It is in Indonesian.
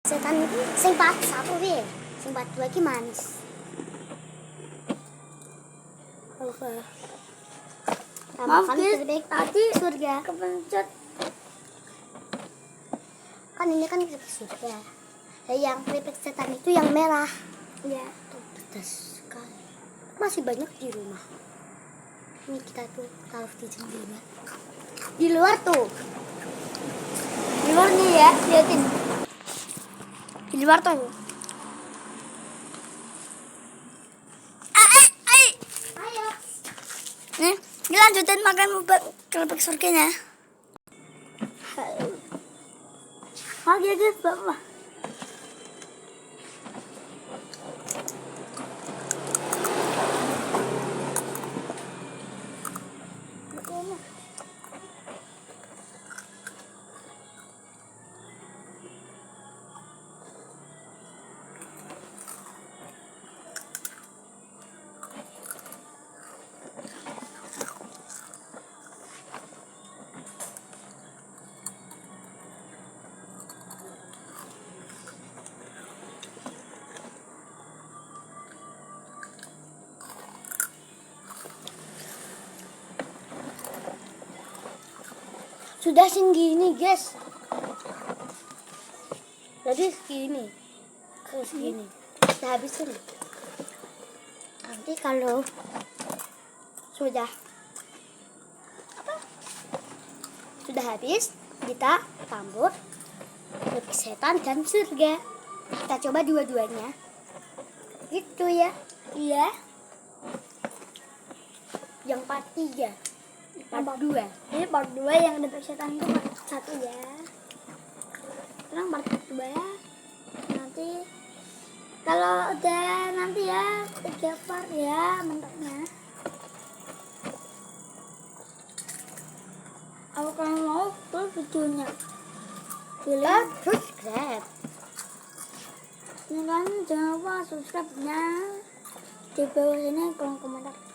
setan itu sing part 1 piye? Sing part 2 iki manis. Maaf guys, keripik tadi surga. kepencet. Kan ini kan keripik surga. Yang keripik setan itu yang merah. Ya. Tuh pedas sekali. Masih banyak di rumah. Ini kita tuh taruh di jendela. Di luar tuh. Di luar nih ya, liatin. Di luar tuh. Ayo. Nih, dilanjutin makan bubur keripik surganya. Oke guys, bapak. Sudah segini guys. Jadi segini. Terus segini. Kita habisin. Nanti kalau sudah habis, kita tambur keripik setan dan surga. Kita coba dua-duanya. Gitu ya. Iya. Yang part 3. Part 2. Ini part 2 yang keripik setan itu part 1 ya. Sekarang part 2 ya. Nanti kalau udah nanti ya 3 part ya mentoknya. Kalau kalian mau tuh videonya Pilih subscribe. Jangan lupa subscribe nya di bawah sini, kolom komentar.